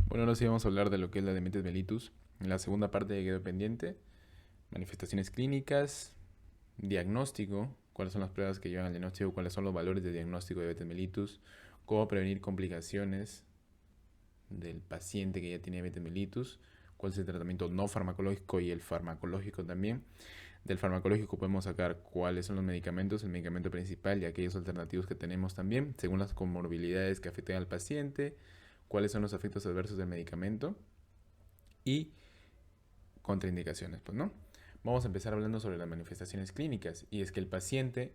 Bueno, ahora sí vamos a hablar de lo que es la diabetes mellitus. En la segunda parte quedó pendiente, manifestaciones clínicas, diagnóstico, cuáles son las pruebas que llevan al diagnóstico, cuáles son los valores de diagnóstico de diabetes mellitus, cómo prevenir complicaciones del paciente que ya tiene diabetes mellitus, cuál es el tratamiento no farmacológico y el farmacológico también. Del farmacológico podemos sacar cuáles son los medicamentos, el medicamento principal y aquellos alternativos que tenemos también, según las comorbilidades que afecten al paciente, cuáles son los efectos adversos del medicamento y contraindicaciones, pues, ¿no? Vamos a empezar hablando sobre las manifestaciones clínicas y es que el paciente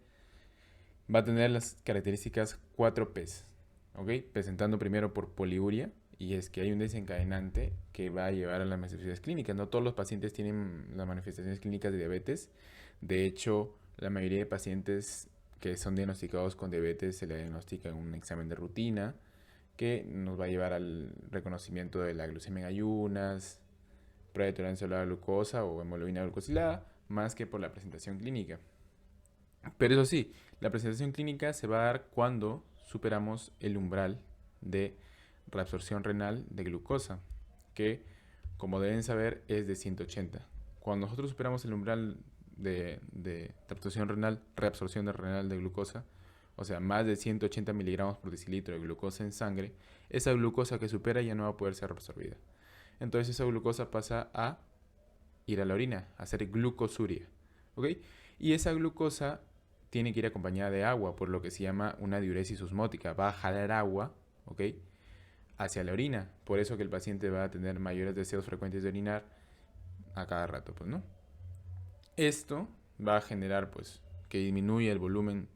va a tener las características 4Ps, ¿ok? Presentando primero por poliuria y es que hay un desencadenante que va a llevar a las manifestaciones clínicas. No todos los pacientes tienen las manifestaciones clínicas de diabetes. De hecho, la mayoría de pacientes que son diagnosticados con diabetes se le diagnostica en un examen de rutina que nos va a llevar al reconocimiento de la glucemia en ayunas, prueba de tolerancia a la glucosa o hemoglobina glucosilada, más que por la presentación clínica. Pero eso sí, la presentación clínica se va a dar cuando superamos el umbral de reabsorción renal de glucosa, que como deben saber es de 180. Cuando nosotros superamos el umbral de reabsorción renal de glucosa, o sea, más de 180 miligramos por decilitro de glucosa en sangre, esa glucosa que supera ya no va a poder ser reabsorbida. Entonces esa glucosa pasa a ir a la orina, a hacer glucosuria. ¿Ok? Y esa glucosa tiene que ir acompañada de agua, por lo que se llama una diuresis osmótica. Va a jalar agua, ¿ok? Hacia la orina. Por eso que el paciente va a tener mayores deseos frecuentes de orinar a cada rato, pues, ¿no? Esto va a generar, pues, que disminuya el volumen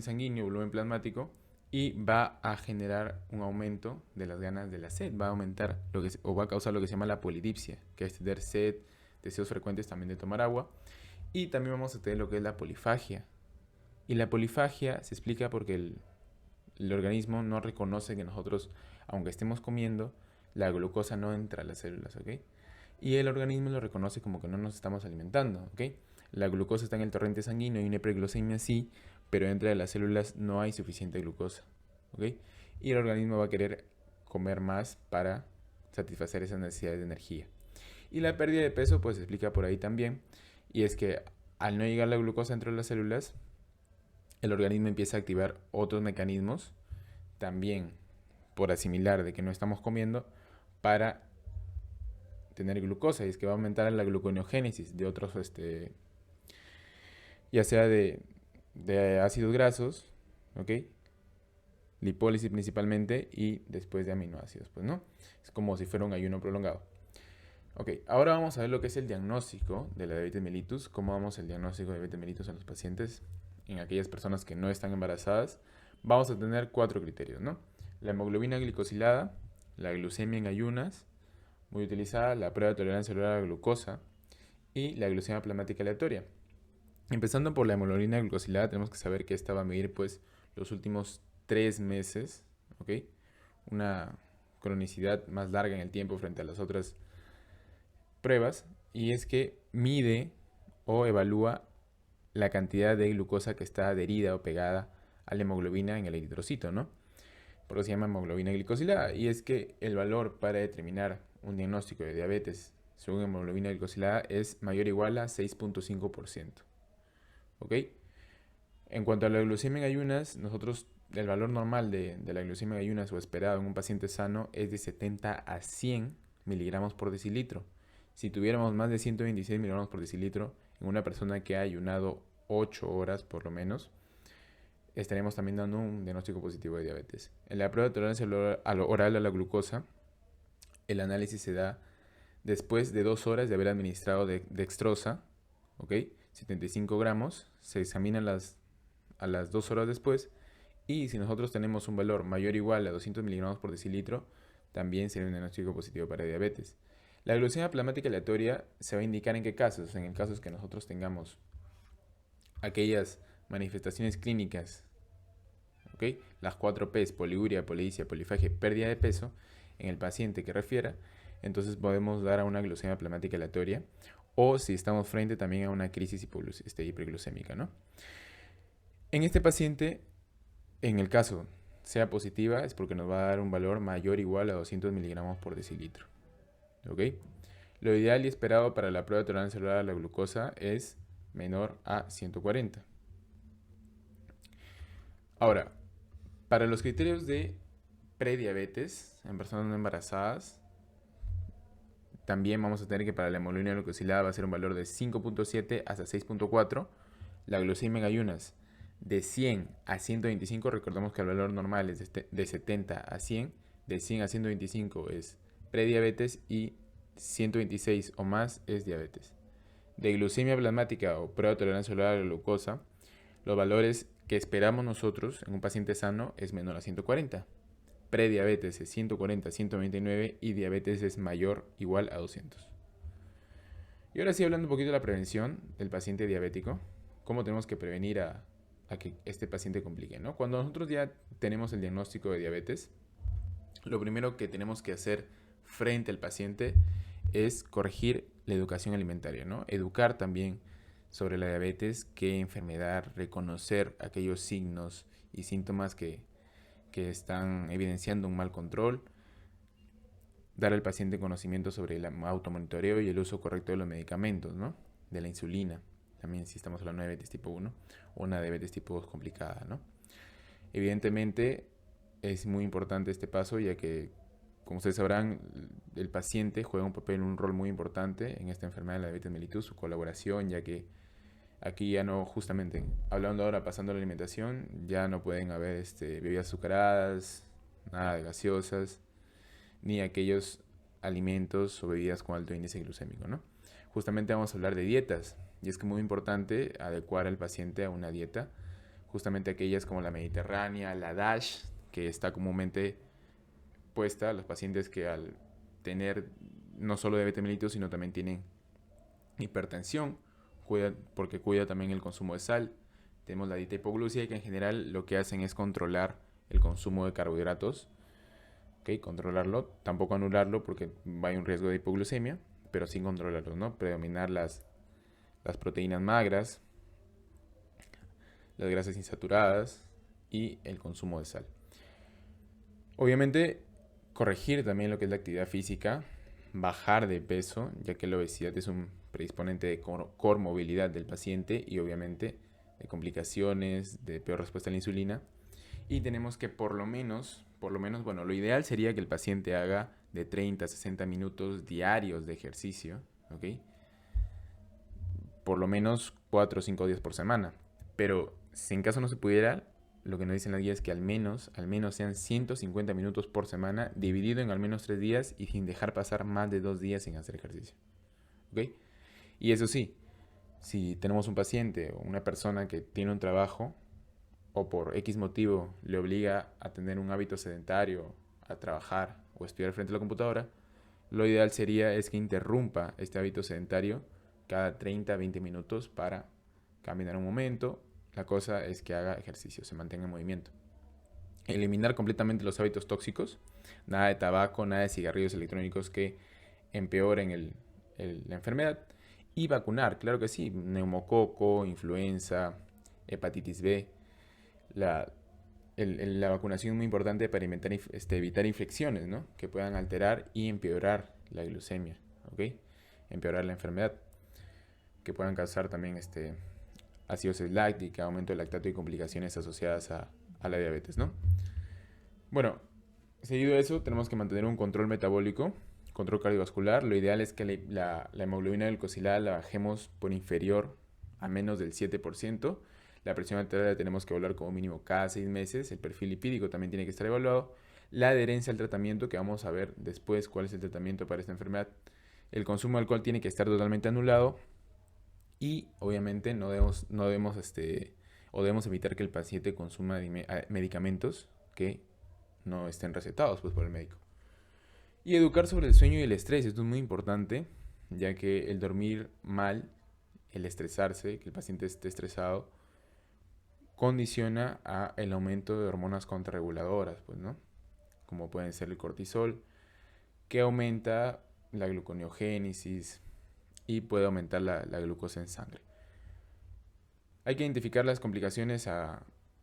sanguíneo, el volumen plasmático, y va a generar un aumento de las ganas de la sed. Va a aumentar o va a causar lo que se llama la polidipsia, que es tener sed, deseos frecuentes también de tomar agua. Y también vamos a tener lo que es la polifagia. Y la polifagia se explica porque el organismo no reconoce que nosotros, aunque estemos comiendo, la glucosa no entra a las células, ¿ok? Y el organismo lo reconoce como que no nos estamos alimentando, ¿ok? La glucosa está en el torrente sanguíneo y una hiperglucemia sí, pero dentro de las células no hay suficiente glucosa, ¿ok? Y el organismo va a querer comer más para satisfacer esas necesidades de energía. Y la pérdida de peso pues se explica por ahí también, y es que al no llegar la glucosa dentro de las células, el organismo empieza a activar otros mecanismos, también por asimilar de que no estamos comiendo, para tener glucosa, y es que va a aumentar la gluconeogénesis de otros, ya sea de ácidos grasos, ¿ok? Lipólisis principalmente y después de aminoácidos, pues, ¿no? Es como si fuera un ayuno prolongado. Ok, ahora vamos a ver lo que es el diagnóstico de la diabetes mellitus, cómo vamos el diagnóstico de diabetes mellitus en los pacientes, en aquellas personas que no están embarazadas. Vamos a tener 4 criterios, ¿no? La hemoglobina glicosilada, la glucemia en ayunas, muy utilizada, la prueba de tolerancia celular a la glucosa y la glucemia plasmática aleatoria. Empezando por la hemoglobina glicosilada, tenemos que saber que esta va a medir pues los últimos 3 meses, ¿ok? Una cronicidad más larga en el tiempo frente a las otras pruebas, y es que mide o evalúa la cantidad de glucosa que está adherida o pegada a la hemoglobina en el eritrocito, ¿no? Por eso se llama hemoglobina glicosilada, y es que el valor para determinar un diagnóstico de diabetes según hemoglobina glicosilada es mayor o igual a 6.5%. ¿Ok? En cuanto a la glucemia en ayunas, nosotros el valor normal de la glucemia en ayunas o esperado en un paciente sano es de 70 a 100 miligramos por decilitro. Si tuviéramos más de 126 miligramos por decilitro en una persona que ha ayunado 8 horas por lo menos, estaríamos también dando un diagnóstico positivo de diabetes. En la prueba de tolerancia oral a la glucosa, el análisis se da después de 2 horas de haber administrado dextrosa, ¿ok? 75 gramos, se examina a las 2 horas después, y si nosotros tenemos un valor mayor o igual a 200 miligramos por decilitro, también sería un diagnóstico positivo para diabetes. La glucemia plasmática aleatoria se va a indicar en qué casos. En el caso que nosotros tengamos aquellas manifestaciones clínicas, ¿ok? Las 4Ps, poliuria, polidipsia, polifagia, pérdida de peso, en el paciente que refiera, entonces podemos dar a una glucemia plasmática aleatoria, o si estamos frente también a una crisis hiperglucémica, ¿no? En este paciente, en el caso sea positiva es porque nos va a dar un valor mayor o igual a 200 miligramos por decilitro. ¿Ok? Lo ideal y esperado para la prueba de tolerancia celular a la glucosa es menor a 140. Ahora, para los criterios de prediabetes en personas no embarazadas, también vamos a tener que para la hemoglobina glucosilada va a ser un valor de 5.7 hasta 6.4. La glucemia en ayunas de 100 a 125, recordemos que el valor normal es de 70 a 100, de 100 a 125 es prediabetes y 126 o más es diabetes. De glucemia plasmática o prueba de tolerancia celular a la glucosa, los valores que esperamos nosotros en un paciente sano es menor a 140. Prediabetes es 140 a 129 y diabetes es mayor o igual a 200. Y ahora sí, hablando un poquito de la prevención del paciente diabético, cómo tenemos que prevenir a que este paciente complique, ¿no? Cuando nosotros ya tenemos el diagnóstico de diabetes, lo primero que tenemos que hacer frente al paciente es corregir la educación alimentaria, ¿no? Educar también sobre la diabetes, qué enfermedad, reconocer aquellos signos y síntomas que están evidenciando un mal control, dar al paciente conocimiento sobre el automonitoreo y el uso correcto de los medicamentos, ¿no? De la insulina, también si estamos hablando de diabetes tipo 1 o una diabetes tipo 2 complicada, ¿no? Evidentemente es muy importante este paso, ya que, como ustedes sabrán, el paciente juega un rol muy importante en esta enfermedad de la diabetes mellitus, su colaboración, ya que aquí ya no, justamente, hablando ahora, pasando a la alimentación, ya no pueden haber bebidas azucaradas, nada de gaseosas, ni aquellos alimentos o bebidas con alto índice glucémico, ¿no? Justamente vamos a hablar de dietas, y es que es muy importante adecuar al paciente a una dieta, justamente aquellas como la mediterránea, la DASH, que está comúnmente puesta a los pacientes que al tener no solo diabetes mellitus, sino también tienen hipertensión, porque cuida también el consumo de sal. Tenemos la dieta hipoglucémica, que en general lo que hacen es controlar el consumo de carbohidratos, ¿okay? Controlarlo, tampoco anularlo porque hay un riesgo de hipoglucemia, pero sin controlarlo, ¿no? Predominar las proteínas magras, las grasas insaturadas y el consumo de sal. Obviamente, corregir también lo que es la actividad física, bajar de peso, ya que la obesidad es un predisponente de comorbilidad del paciente y obviamente de complicaciones, de peor respuesta a la insulina. Y tenemos que por lo menos, bueno, lo ideal sería que el paciente haga de 30 a 60 minutos diarios de ejercicio, ¿ok? Por lo menos 4 o 5 días por semana. Pero si en caso no se pudiera, lo que nos dicen las guías es que al menos sean 150 minutos por semana, dividido en al menos 3 días y sin dejar pasar más de 2 días sin hacer ejercicio. ¿Ok? Y eso sí, si tenemos un paciente o una persona que tiene un trabajo o por X motivo le obliga a tener un hábito sedentario, a trabajar o estudiar frente a la computadora, lo ideal es que interrumpa este hábito sedentario cada 30 a 20 minutos para caminar un momento. La cosa es que haga ejercicio, se mantenga en movimiento. Eliminar completamente los hábitos tóxicos, nada de tabaco, nada de cigarrillos electrónicos que empeoren la enfermedad. Y vacunar, claro que sí, neumococo, influenza, hepatitis B. La vacunación es muy importante para evitar infecciones, ¿no? Que puedan alterar y empeorar la glucemia, ¿ok? Empeorar la enfermedad, que puedan causar también acidosis láctica, aumento del lactato y complicaciones asociadas a la diabetes, ¿no? Bueno, seguido de eso, tenemos que mantener un control metabólico, control cardiovascular. Lo ideal es que la hemoglobina glucosilada la bajemos por inferior a menos del 7%. La presión arterial la tenemos que evaluar como mínimo cada 6 meses. El perfil lipídico también tiene que estar evaluado. La adherencia al tratamiento, que vamos a ver después cuál es el tratamiento para esta enfermedad. El consumo de alcohol tiene que estar totalmente anulado. Y obviamente debemos evitar que el paciente consuma medicamentos que no estén recetados por el médico. Y educar sobre el sueño y el estrés. Esto es muy importante, ya que el dormir mal, el estresarse, que el paciente esté estresado, condiciona a el aumento de hormonas contrarreguladoras, pues, ¿no? Como pueden ser el cortisol, que aumenta la gluconeogénesis y puede aumentar la glucosa en sangre. Hay que identificar las complicaciones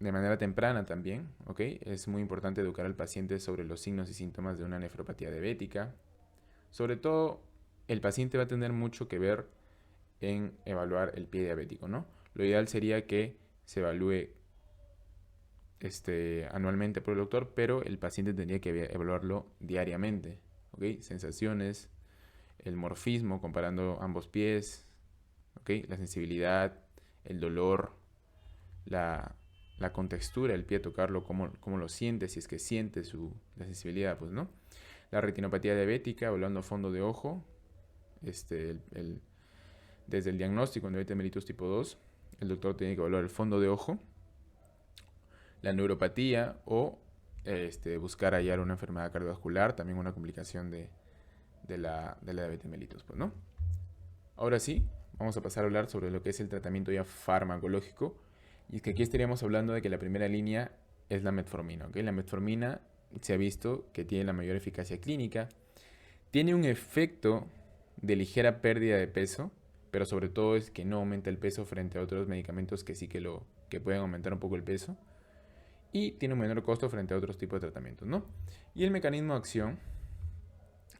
de manera temprana también, ¿ok? Es muy importante educar al paciente sobre los signos y síntomas de una nefropatía diabética. Sobre todo, el paciente va a tener mucho que ver en evaluar el pie diabético, ¿no? Lo ideal sería que se evalúe anualmente por el doctor, pero el paciente tendría que evaluarlo diariamente, ¿ok? Sensaciones, el morfismo comparando ambos pies, ¿ok? La sensibilidad, el dolor, la, la contextura del pie, tocarlo, cómo lo siente, si es que siente la sensibilidad, pues, ¿no? La retinopatía diabética, evaluando fondo de ojo, desde el diagnóstico en diabetes mellitus tipo 2, el doctor tiene que evaluar el fondo de ojo, la neuropatía o buscar hallar una enfermedad cardiovascular, también una complicación de la diabetes mellitus, pues, ¿no? Ahora sí, vamos a pasar a hablar sobre lo que es el tratamiento ya farmacológico. Y es que aquí estaríamos hablando de que la primera línea es la metformina, ¿ok? La metformina se ha visto que tiene la mayor eficacia clínica, tiene un efecto de ligera pérdida de peso, pero sobre todo es que no aumenta el peso frente a otros medicamentos que sí que pueden aumentar un poco el peso, y tiene un menor costo frente a otros tipos de tratamientos, ¿no? Y el mecanismo de acción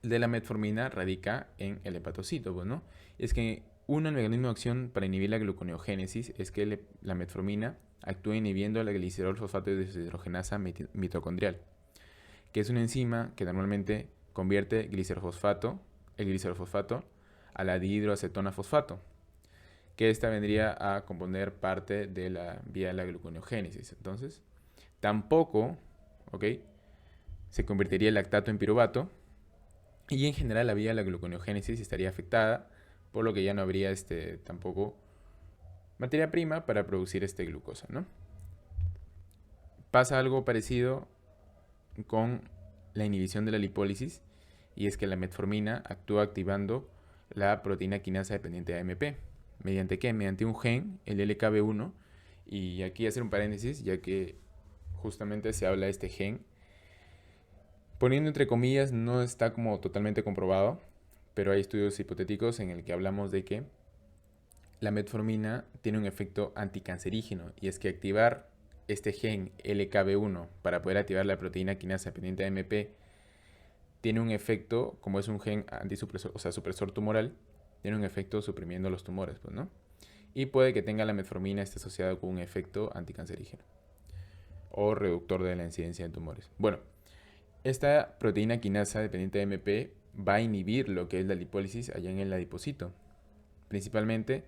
de la metformina radica en el hepatocito, pues, ¿no? Es que el mecanismo de acción para inhibir la gluconeogénesis es que la metformina actúa inhibiendo la glicerol fosfato deshidrogenasa mitocondrial, que es una enzima que normalmente convierte el glicerofosfato a la dihidroacetona fosfato, que esta vendría a componer parte de la vía de la gluconeogénesis. Entonces, tampoco, ¿ok?, se convertiría el lactato en piruvato, y en general la vía de la gluconeogénesis estaría afectada, por lo que ya no habría tampoco materia prima para producir glucosa, ¿no? Pasa algo parecido con la inhibición de la lipólisis, y es que la metformina actúa activando la proteína quinasa dependiente de AMP. ¿Mediante qué? Mediante un gen, el LKB1, y aquí hacer un paréntesis, ya que justamente se habla de este gen. Poniendo entre comillas, no está como totalmente comprobado, pero hay estudios hipotéticos en el que hablamos de que la metformina tiene un efecto anticancerígeno, y es que activar este gen LKB1 para poder activar la proteína quinasa dependiente de AMP tiene un efecto, como es un gen antisupresor, o sea, supresor tumoral, tiene un efecto suprimiendo los tumores, pues, ¿no? Y puede que tenga la metformina esté asociado con un efecto anticancerígeno o reductor de la incidencia de tumores. Bueno, esta proteína quinasa dependiente de AMP va a inhibir lo que es la lipólisis allá en el adipocito, principalmente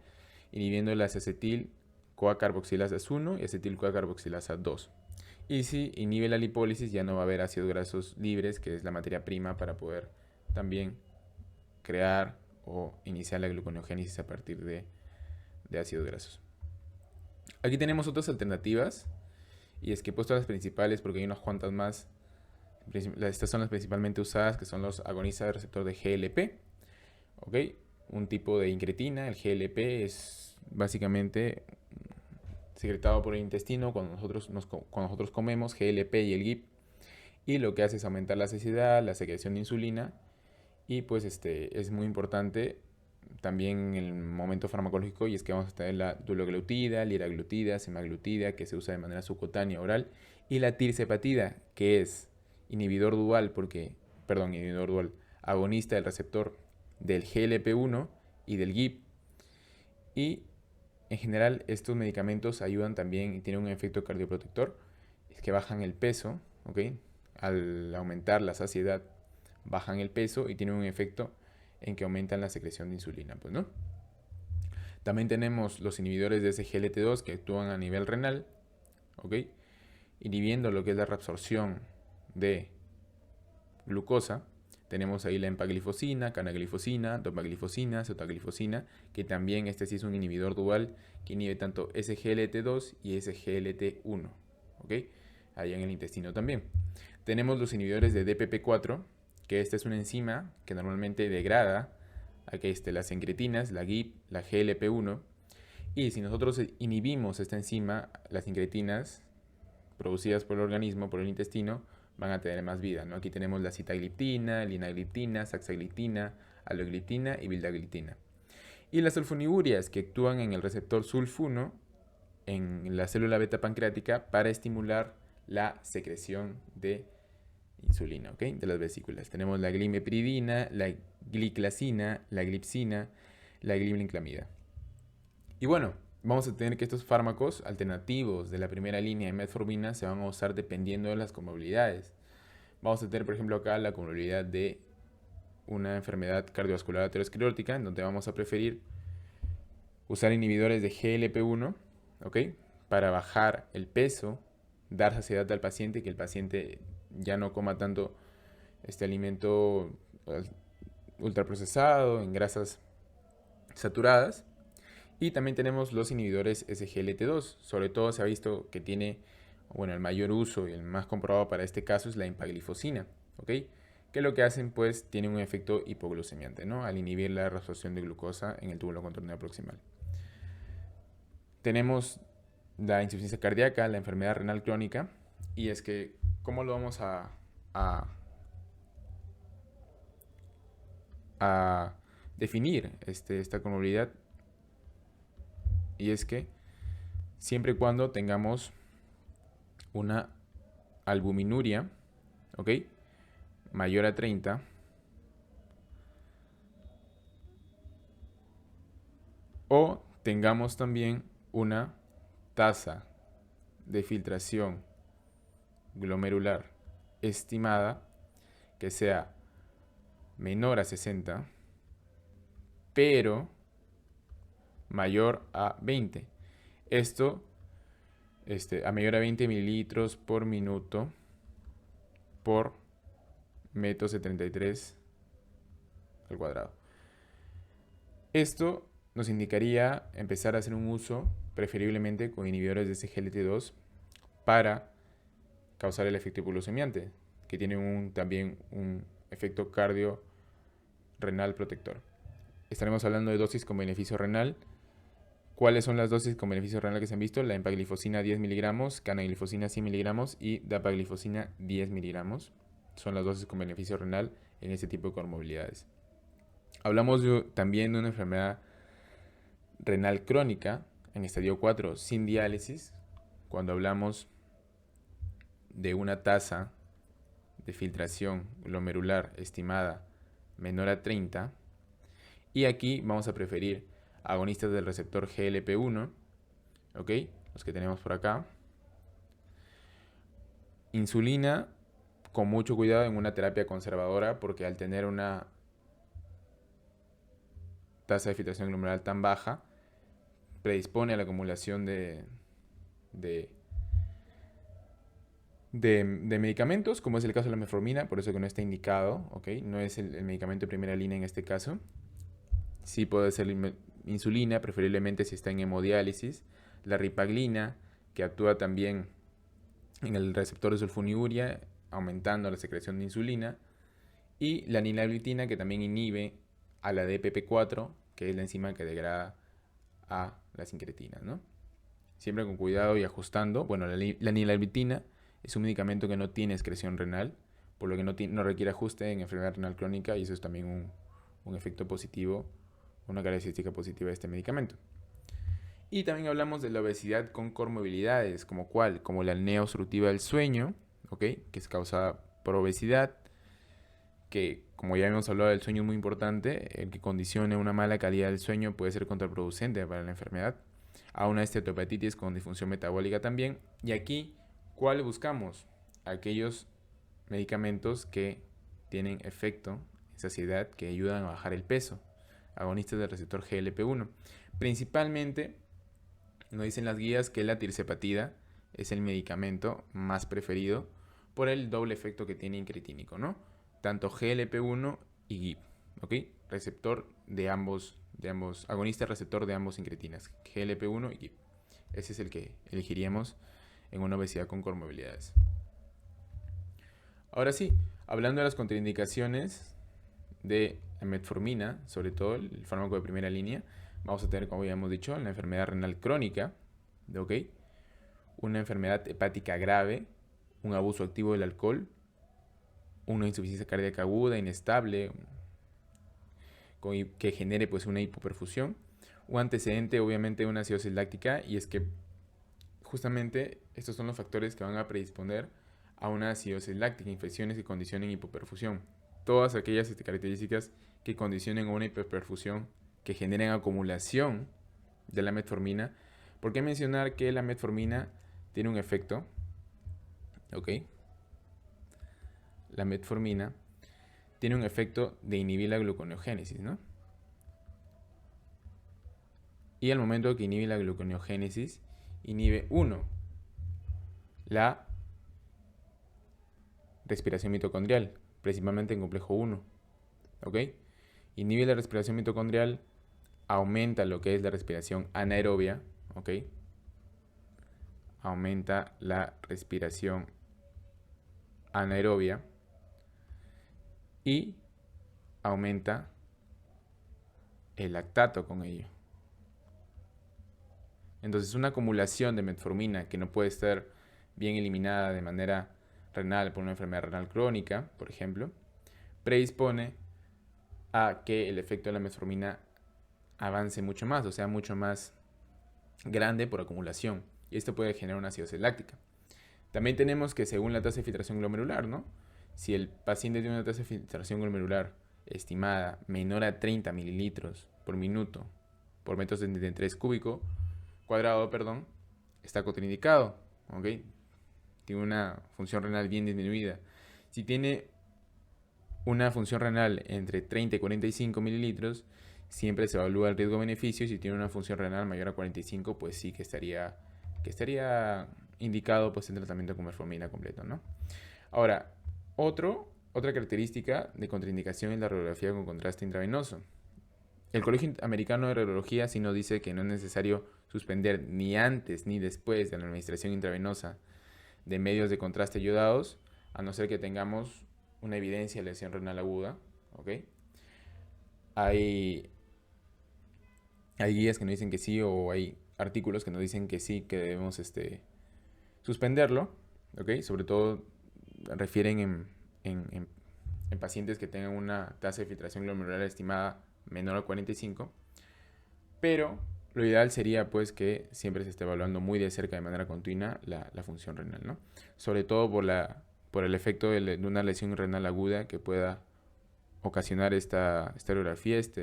inhibiendo las acetil-CoA carboxilasas 1 y acetil-CoA carboxilasa 2. Y si inhibe la lipólisis, ya no va a haber ácidos grasos libres, que es la materia prima para poder también crear o iniciar la gluconeogénesis a partir de ácidos grasos. Aquí tenemos otras alternativas, y es que he puesto las principales porque hay unas cuantas más. Estas son las principalmente usadas, que son los agonistas del receptor de GLP, ¿ok? Un tipo de incretina. El GLP es básicamente secretado por el intestino cuando nosotros comemos, GLP y el GIP, y lo que hace es aumentar la saciedad, la secreción de insulina, y pues es muy importante también en el momento farmacológico, y es que vamos a tener la duloglutida, liraglutida, semaglutida, que se usa de manera subcutánea oral, y la tirzepatida, que es inhibidor dual, agonista del receptor del GLP-1 y del GIP. Y en general estos medicamentos ayudan también y tienen un efecto cardioprotector, es que bajan el peso, ¿ok? Al aumentar la saciedad, bajan el peso y tienen un efecto en que aumentan la secreción de insulina, pues, ¿no? También tenemos los inhibidores de SGLT2 que actúan a nivel renal, ¿ok?, inhibiendo lo que es la reabsorción de glucosa. Tenemos ahí la empaglifosina, canaglifosina, dopaglifosina, sotaglifosina, que también sí es un inhibidor dual que inhibe tanto SGLT2 y SGLT1, ¿ok?, allá en el intestino también. Tenemos los inhibidores de DPP4, que esta es una enzima que normalmente degrada las incretinas, la GIP, la GLP1, y si nosotros inhibimos esta enzima, las incretinas producidas por el organismo, por el intestino, van a tener más vida, ¿no? Aquí tenemos la sitagliptina, linagliptina, saxagliptina, alogliptina y vildagliptina. Y las sulfoniburias, que actúan en el receptor SULF1, en la célula beta pancreática para estimular la secreción de insulina, ¿ok? De las vesículas. Tenemos la glimepiridina, la gliclazina, la glipsina, la glibenclamida. Y bueno, vamos a tener que estos fármacos alternativos de la primera línea de metformina se van a usar dependiendo de las comorbilidades. Vamos a tener, por ejemplo, acá la comorbilidad de una enfermedad cardiovascular aterosclerótica, en donde vamos a preferir usar inhibidores de GLP-1, ¿ok? Para bajar el peso, dar saciedad al paciente, que el paciente ya no coma tanto este alimento ultraprocesado, en grasas saturadas. Y también tenemos los inhibidores SGLT2. Sobre todo se ha visto que tiene, bueno, el mayor uso y el más comprobado para este caso es la empaglifosina, ¿ok? Que lo que hacen, pues, tiene un efecto hipoglucemiante, ¿no? Al inhibir la reabsorción de glucosa en el túbulo contorneo proximal. Tenemos la insuficiencia cardíaca, la enfermedad renal crónica, y es que, ¿cómo lo vamos a definir esta comorbilidad? Y es que siempre y cuando tengamos una albuminuria, ¿ok?, mayor a 30, o tengamos también una tasa de filtración glomerular estimada que sea menor a 60, pero mayor a 20. Esto a mayor a 20 mililitros por minuto por metros de 33 al cuadrado. Esto nos indicaría empezar a hacer un uso preferiblemente con inhibidores de SGLT2 para causar el efecto hipoglucemiante, que tiene también un efecto cardio-renal protector. Estaremos hablando de dosis con beneficio renal. ¿Cuáles son las dosis con beneficio renal que se han visto? La empaglifosina 10 miligramos, canaglifosina 100 miligramos y dapaglifosina 10 miligramos. Son las dosis con beneficio renal en este tipo de comorbilidades. Hablamos también de una enfermedad renal crónica en estadio 4 sin diálisis, cuando hablamos de una tasa de filtración glomerular estimada menor a 30, y aquí vamos a preferir agonistas del receptor GLP-1, ¿ok? Los que tenemos por acá. Insulina, con mucho cuidado en una terapia conservadora, porque al tener una tasa de filtración glomerular tan baja, predispone a la acumulación de medicamentos, como es el caso de la metformina, por eso que no está indicado, ¿ok? No es el medicamento de primera línea en este caso. Sí puede ser insulina, preferiblemente si está en hemodiálisis. La ripaglina, que actúa también en el receptor de sulfonilurea, aumentando la secreción de insulina. Y la ninaglitina, que también inhibe a la DPP4, que es la enzima que degrada a las incretinas, ¿no? Siempre con cuidado y ajustando. Bueno, la ninaglitina es un medicamento que no tiene excreción renal, por lo que no requiere ajuste en enfermedad renal crónica, y eso es también un efecto positivo, una característica positiva de este medicamento. Y también hablamos de la obesidad con comorbilidades, como la apnea obstructiva del sueño, ¿ok?, que es causada por obesidad, que, como ya hemos hablado, el sueño es muy importante. El que condicione una mala calidad del sueño puede ser contraproducente para la enfermedad. A una esteatopatitis con disfunción metabólica también. Y aquí, ¿cuál buscamos? Aquellos medicamentos que tienen efecto en saciedad, que ayudan a bajar el peso, agonistas del receptor GLP-1. Principalmente, nos dicen las guías que la tirzepatida es el medicamento más preferido por el doble efecto que tiene incretínico, ¿no? Tanto GLP-1 y GIP, ¿ok? Receptor de ambos, agonista receptor de ambos incretinas, GLP-1 y GIP. Ese es el que elegiríamos en una obesidad con comorbilidades. Ahora sí, hablando de las contraindicaciones de la metformina, sobre todo el fármaco de primera línea, vamos a tener, como ya hemos dicho, la enfermedad renal crónica, ¿ok?, una enfermedad hepática grave, un abuso activo del alcohol, una insuficiencia cardíaca aguda, inestable, que genere pues una hipoperfusión, un antecedente obviamente de una acidosis láctica, y es que justamente estos son los factores que van a predisponer a una acidosis láctica, infecciones que condicionen hipoperfusión. Todas aquellas características que condicionen a una hipoperfusión, que generen acumulación de la metformina. ¿Por qué mencionar que la metformina tiene un efecto? ¿Ok? La metformina tiene un efecto de inhibir la gluconeogénesis, ¿no? Y al momento que inhibe la gluconeogénesis, inhibe, uno, la respiración mitocondrial, principalmente en complejo 1. ¿Ok? Inhibe la respiración mitocondrial, aumenta lo que es la respiración anaerobia. ¿Ok? Aumenta la respiración anaerobia y aumenta el lactato con ello. Entonces, una acumulación de metformina que no puede estar bien eliminada de manera renal por una enfermedad renal crónica, por ejemplo, predispone a que el efecto de la metformina avance mucho más, o sea, mucho más grande por acumulación. Y esto puede generar una acidosis láctica. También tenemos que según la tasa de filtración glomerular, ¿no? Si el paciente tiene una tasa de filtración glomerular estimada menor a 30 mililitros por minuto por metro 73 cuadrado, está contraindicado, ¿ok? Tiene una función renal bien disminuida. Si tiene una función renal entre 30 y 45 mililitros, siempre se evalúa el riesgo-beneficio. Si tiene una función renal mayor a 45, pues sí que estaría indicado pues el tratamiento con metformina completo, ¿no? Ahora, otra característica de contraindicación es la radiografía con contraste intravenoso. El Colegio Americano de Radiología sí nos dice que no es necesario suspender ni antes ni después de la administración intravenosa de medios de contraste yodados, a no ser que tengamos una evidencia de lesión renal aguda, ¿ok? Hay guías que nos dicen que sí, o hay artículos que nos dicen que sí, que debemos suspenderlo, ¿ok? Sobre todo refieren en pacientes que tengan una tasa de filtración glomerular estimada menor a 45, pero lo ideal sería pues que siempre se esté evaluando muy de cerca de manera continua la función renal, ¿no? Sobre todo por el efecto de una lesión renal aguda que pueda ocasionar esta radiografía, esta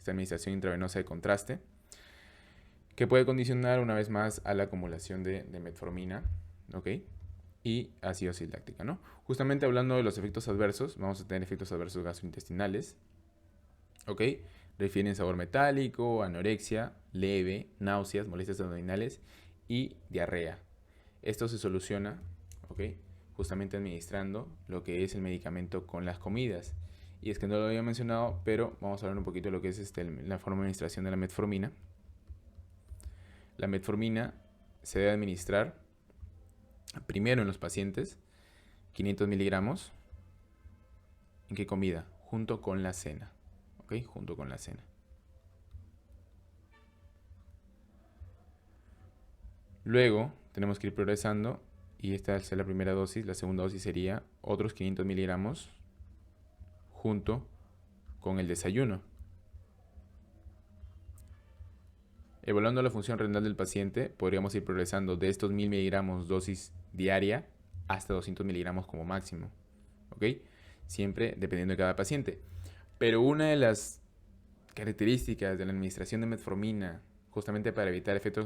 administración intravenosa de contraste, que puede condicionar una vez más a la acumulación de metformina, ¿ok? Y acidosis láctica, ¿no? Justamente hablando de los efectos adversos, vamos a tener efectos adversos gastrointestinales, ¿ok? Refieren sabor metálico, anorexia, leve, náuseas, molestias abdominales y diarrea. Esto se soluciona, ¿ok? Justamente administrando lo que es el medicamento con las comidas. Y es que no lo había mencionado, pero vamos a hablar un poquito de lo que es la forma de administración de la metformina. La metformina se debe administrar primero en los pacientes 500 miligramos. ¿En qué comida? Junto con la cena. ¿Ok? Junto con la cena. Luego tenemos que ir progresando y esta es la primera dosis. La segunda dosis sería otros 500 miligramos junto con el desayuno. Evaluando la función renal del paciente, podríamos ir progresando de estos 1000 miligramos dosis diaria hasta 200 miligramos como máximo. ¿Ok? Siempre dependiendo de cada paciente. Pero una de las características de la administración de metformina, justamente para evitar efectos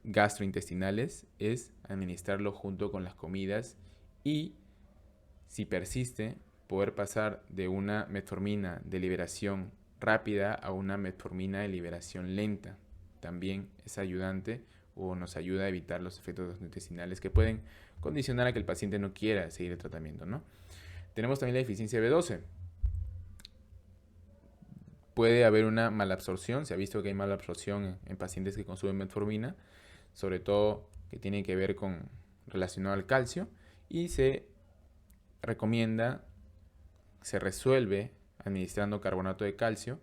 gastrointestinales, es administrarlo junto con las comidas y, si persiste, poder pasar de una metformina de liberación rápida a una metformina de liberación lenta. También es ayudante o nos ayuda a evitar los efectos gastrointestinales que pueden condicionar a que el paciente no quiera seguir el tratamiento, ¿no? Tenemos también la deficiencia B12. Puede haber una malabsorción, se ha visto que hay malabsorción en pacientes que consumen metformina, sobre todo que tiene que ver con relacionado al calcio, y se recomienda, se resuelve administrando carbonato de calcio,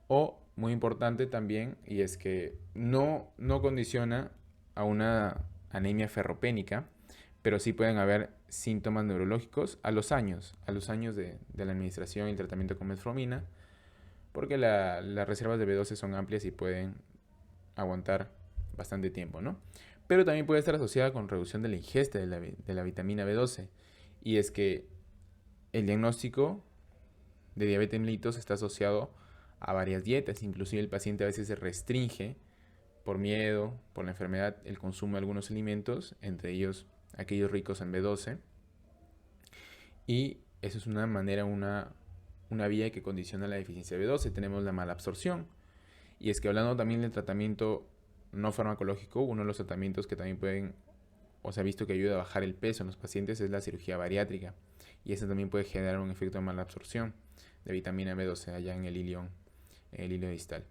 o muy importante también, y es que no condiciona a una anemia ferropénica, pero sí pueden haber síntomas neurológicos a los años de la administración y el tratamiento con metformina, porque las reservas de B12 son amplias y pueden aguantar bastante tiempo, ¿no? pero también puede estar asociada con reducción de la ingesta de la vitamina B12. Y es que el diagnóstico de diabetes mellitus está asociado a varias dietas, inclusive el paciente a veces se restringe por miedo, por la enfermedad, el consumo de algunos alimentos, entre ellos aquellos ricos en B12, y eso es una manera, una vía que condiciona la deficiencia de B12. Tenemos la mala absorción, y es que hablando también del tratamiento no farmacológico, uno de los tratamientos que también pueden, o se ha visto que ayuda a bajar el peso en los pacientes es la cirugía bariátrica, y eso también puede generar un efecto de mala absorción de vitamina B12 allá en el ilion distal.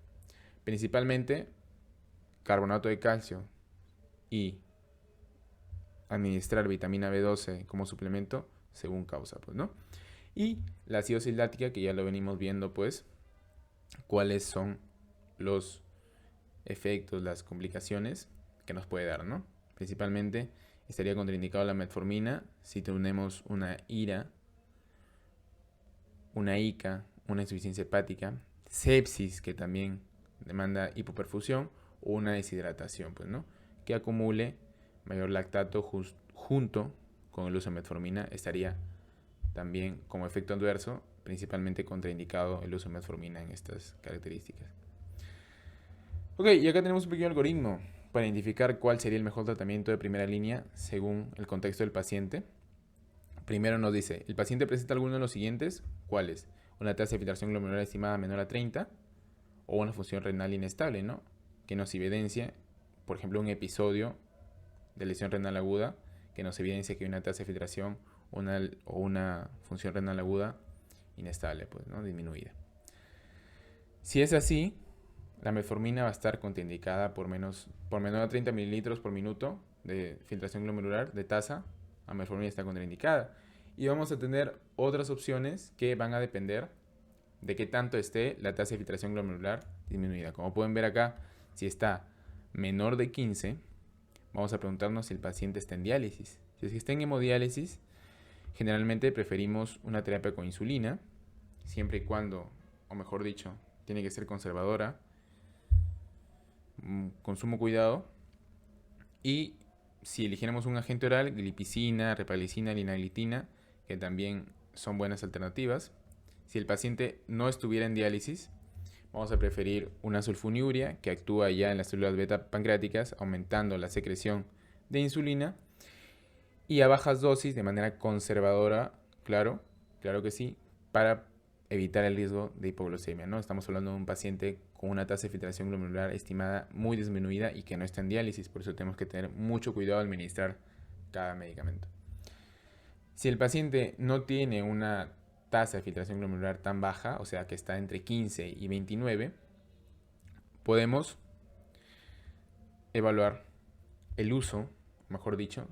Principalmente carbonato de calcio y administrar vitamina B12 como suplemento según causa, pues, ¿no? Y la acidosis láctica, que ya lo venimos viendo, pues, cuáles son los efectos, las complicaciones que nos puede dar, ¿no? Principalmente estaría contraindicado la metformina si tenemos una IRA, una ICA, una insuficiencia hepática, sepsis que también demanda hipoperfusión, o una deshidratación, pues, ¿no? Que acumule mayor lactato junto con el uso de metformina estaría también como efecto adverso, principalmente contraindicado el uso de metformina en estas características. Ok, y acá tenemos un pequeño algoritmo para identificar cuál sería el mejor tratamiento de primera línea según el contexto del paciente. Primero nos dice, ¿el paciente presenta alguno de los siguientes? ¿Cuáles? Una tasa de filtración glomerular estimada menor a 30 o una función renal inestable, ¿no? Que nos evidencia, por ejemplo, un episodio de lesión renal aguda que nos evidencia que hay una tasa de filtración o una función renal aguda inestable, pues, ¿no? Disminuida. Si es así, la metformina va a estar contraindicada por menor a 30 mililitros por minuto de filtración glomerular de tasa. La metformina está contraindicada. Y vamos a tener otras opciones que van a depender de qué tanto esté la tasa de filtración glomerular disminuida. Como pueden ver acá, si está menor de 15, vamos a preguntarnos si el paciente está en diálisis. Si es que está en hemodiálisis, generalmente preferimos una terapia con insulina, siempre y cuando, o mejor dicho, tiene que ser conservadora, con sumo cuidado. Y si eligiéramos un agente oral, glipizina, rifampicina, linagliptina, que también son buenas alternativas. Si el paciente no estuviera en diálisis, vamos a preferir una sulfonilurea que actúa ya en las células beta pancreáticas, aumentando la secreción de insulina, y a bajas dosis de manera conservadora, claro que sí, para evitar el riesgo de hipoglucemia, ¿no? Estamos hablando de un paciente con una tasa de filtración glomerular estimada muy disminuida y que no está en diálisis, por eso tenemos que tener mucho cuidado al administrar cada medicamento. Si el paciente no tiene una tasa de filtración glomerular tan baja, o sea que está entre 15 y 29, podemos evaluar el uso, mejor dicho,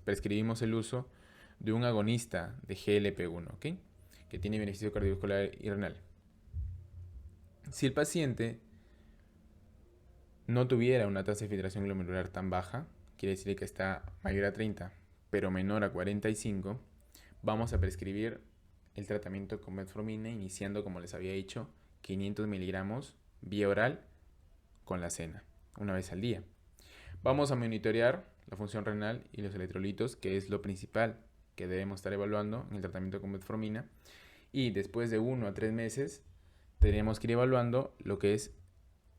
prescribimos el uso de un agonista de GLP-1, ¿ok? Que tiene beneficio cardiovascular y renal. Si el paciente no tuviera una tasa de filtración glomerular tan baja, quiere decir que está mayor a 30, pero menor a 45, vamos a prescribir el tratamiento con metformina, iniciando, como les había dicho, 500 miligramos vía oral con la cena, una vez al día. Vamos a monitorear la función renal y los electrolitos, que es lo principal que debemos estar evaluando en el tratamiento con metformina. Y después de 1 a 3 meses, tenemos que ir evaluando lo que es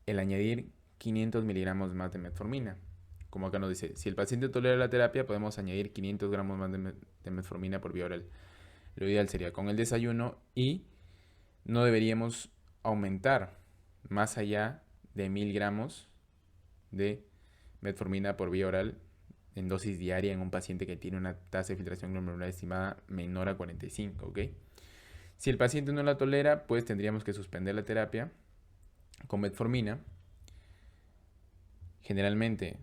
el añadir 500 miligramos más de metformina. Como acá nos dice, si el paciente tolera la terapia, podemos añadir 500 gramos más de metformina por vía oral. Lo ideal sería con el desayuno, y no deberíamos aumentar más allá de 1000 gramos de metformina por vía oral en dosis diaria en un paciente que tiene una tasa de filtración glomerular estimada menor a 45, ¿ok? Si el paciente no la tolera, pues tendríamos que suspender la terapia con metformina. Generalmente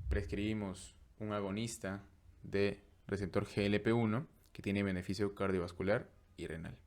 prescribimos un agonista de receptor GLP-1 que tiene beneficio cardiovascular y renal.